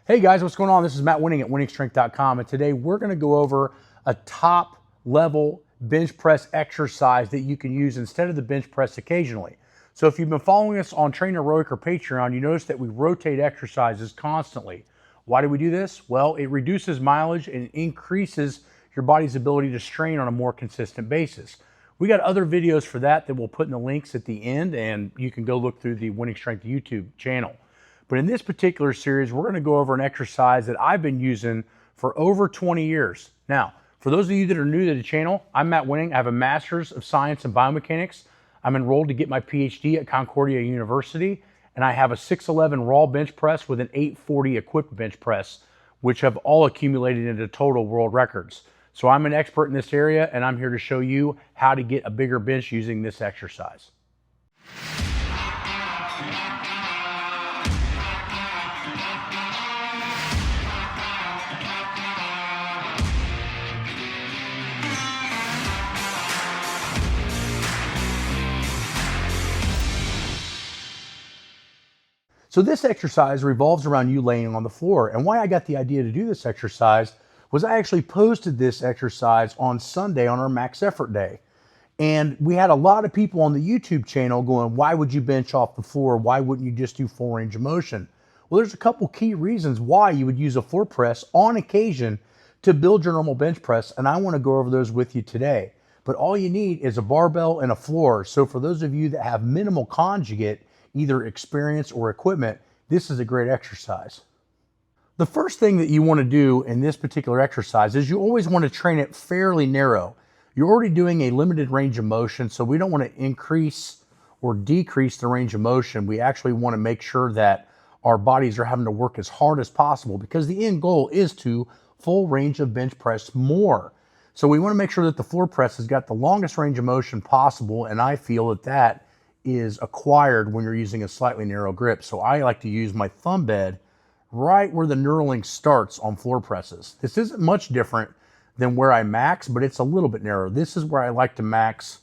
Hey guys, what's going on? This is Matt Wenning at winningstrength.com, and today we're going to go over a top level bench press exercise that you can use instead of the bench press occasionally. So if you've been following us on TrainHeroic or Patreon, you notice that we rotate exercises constantly. Why do we do this? Well, it reduces mileage and increases your body's ability to strain on a more consistent basis. We got other videos for that we'll put in the links at the end, and you can go look through the Winning Strength YouTube channel. But in this particular series, we're going to go over an exercise that I've been using for over 20 years. Now, for those of you that are new to the channel, I'm Matt Wenning. I have a Master's of Science in Biomechanics. I'm enrolled to get my PhD at Concordia University, and I have a 611 raw bench press with an 840 equipped bench press, which have all accumulated into total world records. So I'm an expert in this area, and I'm here to show you how to get a bigger bench using this exercise. So this exercise revolves around you laying on the floor. And why I got the idea to do this exercise was I actually posted this exercise on Sunday on our max effort day. And we had a lot of people on the YouTube channel going, why would you bench off the floor? Why wouldn't you just do full range of motion? Well, there's a couple key reasons why you would use a floor press on occasion to build your normal bench press. And I want to go over those with you today. But all you need is a barbell and a floor. So for those of you that have minimal conjugate, either experience or equipment, this is a great exercise. The first thing that you want to do in this particular exercise is you always want to train it fairly narrow. You're already doing a limited range of motion, so we don't want to increase or decrease the range of motion. We actually want to make sure that our bodies are having to work as hard as possible because the end goal is to full range of bench press more. So we want to make sure that the floor press has got the longest range of motion possible, and I feel that that is acquired when you're using a slightly narrow grip. So I like to use my thumb bed right where the knurling starts on floor presses. This isn't much different than where I max, but it's a little bit narrower. This is where I like to max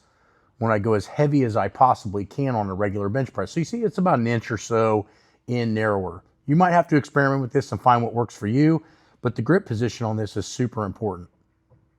when I go as heavy as I possibly can on a regular bench press. So you see it's about an inch or so in narrower. You might have to experiment with this and find what works for you, but the grip position on this is super important.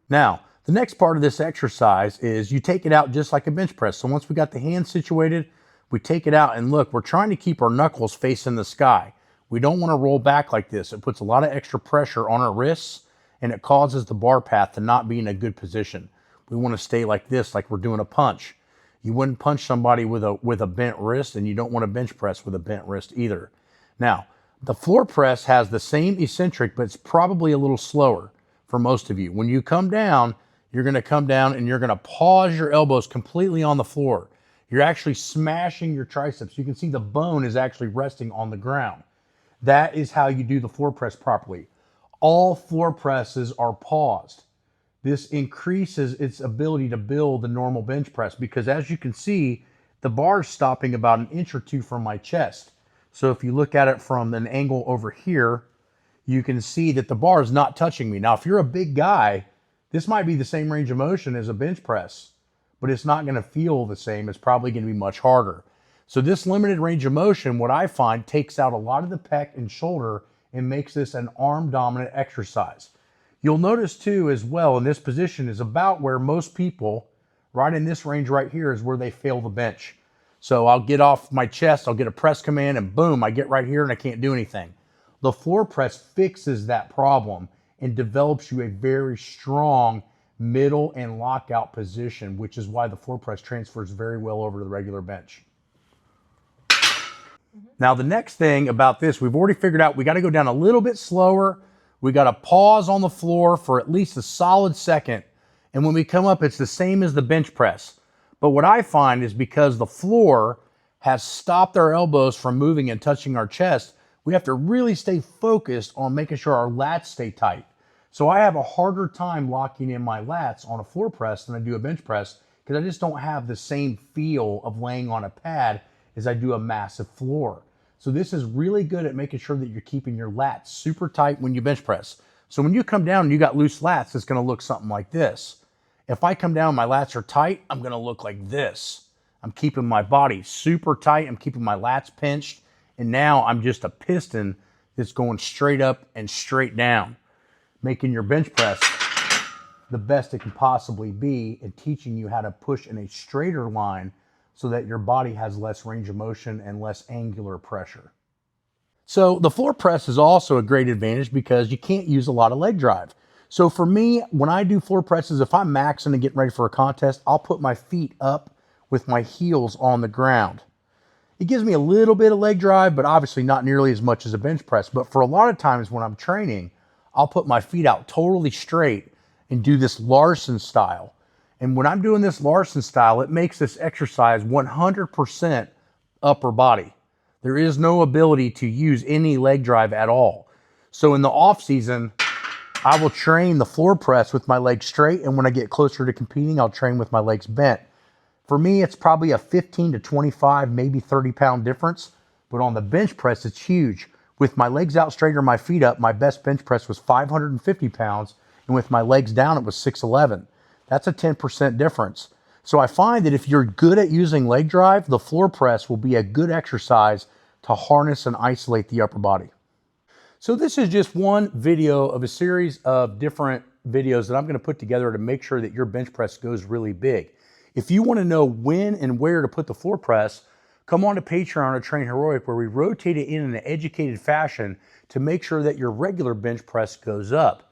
Now, the next part of this exercise is you take it out just like a bench press. So once we got the hand situated, we take it out, and look, we're trying to keep our knuckles facing the sky. We don't want to roll back like this. It puts a lot of extra pressure on our wrists, and it causes the bar path to not be in a good position. We want to stay like this, like we're doing a punch. You wouldn't punch somebody with a bent wrist, and you don't want to bench press with a bent wrist either. Now, the floor press has the same eccentric, but it's probably a little slower for most of you. When you come down, you're going to come down and you're going to pause your elbows completely on the floor. You're actually smashing your triceps. You can see the bone is actually resting on the ground. That is how you do the floor press properly. All floor presses are paused. This increases its ability to build the normal bench press because, as you can see, the bar is stopping about an inch or two from my chest. So if you look at it from an angle over here, you can see that the bar is not touching me. Now, if you're a big guy, this might be the same range of motion as a bench press, but it's not going to feel the same. It's probably going to be much harder. So this limited range of motion, what I find, takes out a lot of the pec and shoulder and makes this an arm dominant exercise. You'll notice too as well, in this position is about where most people, right in this range right here, is where they fail the bench. So I'll get off my chest, I'll get a press command, and boom, I get right here and I can't do anything. The floor press fixes that problem and develops you a very strong middle and lockout position, which is why the floor press transfers very well over to the regular bench. Now, the next thing about this, we've already figured out we got to go down a little bit slower. We got to pause on the floor for at least a solid second. And when we come up, it's the same as the bench press. But what I find is because the floor has stopped our elbows from moving and touching our chest, we have to really stay focused on making sure our lats stay tight. So I have a harder time locking in my lats on a floor press than I do a bench press because I just don't have the same feel of laying on a pad as I do a massive floor. So this is really good at making sure that you're keeping your lats super tight when you bench press. So when you come down and you got loose lats, it's going to look something like this. If I come down, my lats are tight, I'm going to look like this. I'm keeping my body super tight. I'm keeping my lats pinched. And now I'm just a piston that's going straight up and straight down, making your bench press the best it can possibly be and teaching you how to push in a straighter line so that your body has less range of motion and less angular pressure. So the floor press is also a great advantage because you can't use a lot of leg drive. So for me, when I do floor presses, if I'm maxing and getting ready for a contest, I'll put my feet up with my heels on the ground. It gives me a little bit of leg drive, but obviously not nearly as much as a bench press. But for a lot of times when I'm training, I'll put my feet out totally straight and do this Larsen-Style. And when I'm doing this Larsen-Style, it makes this exercise 100% upper body. There is no ability to use any leg drive at all. So in the off season, I will train the floor press with my legs straight. And when I get closer to competing, I'll train with my legs bent. For me, it's probably a 15 to 25, maybe 30-pound difference. But on the bench press, it's huge. With my legs out straight or my feet up, my best bench press was 550 pounds. And with my legs down, it was 611. That's a 10% difference. So I find that if you're good at using leg drive, the floor press will be a good exercise to harness and isolate the upper body. So this is just one video of a series of different videos that I'm going to put together to make sure that your bench press goes really big. If you want to know when and where to put the floor press, come on to Patreon or TrainHeroic, where we rotate it in an educated fashion to make sure that your regular bench press goes up.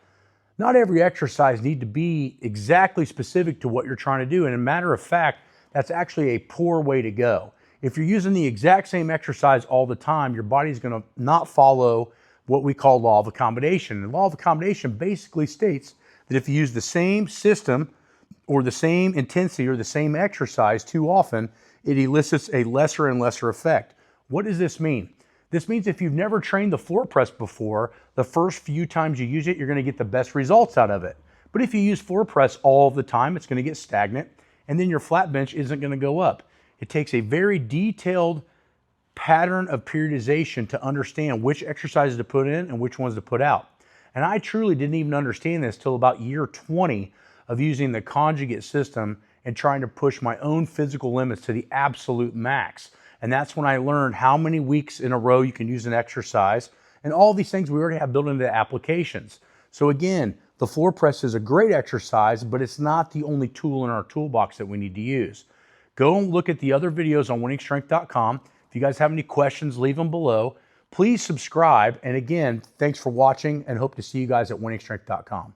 Not every exercise needs to be exactly specific to what you're trying to do. And as a matter of fact, that's actually a poor way to go. If you're using the exact same exercise all the time, your body's going to not follow what we call law of accommodation. And law of accommodation basically states that if you use the same system or the same intensity or the same exercise too often, it elicits a lesser and lesser effect. What does this mean? This means if you've never trained the floor press before, the first few times you use it, you're going to get the best results out of it. But if you use floor press all the time, it's going to get stagnant, and then your flat bench isn't going to go up. It takes a very detailed pattern of periodization to understand which exercises to put in and which ones to put out. And I truly didn't even understand this till about year 20 of using the conjugate system and trying to push my own physical limits to the absolute max. And that's when I learned how many weeks in a row you can use an exercise. And all these things we already have built into applications. So again, the floor press is a great exercise, but it's not the only tool in our toolbox that we need to use. Go and look at the other videos on winningstrength.com. If you guys have any questions, leave them below. Please subscribe. And again, thanks for watching and hope to see you guys at winningstrength.com.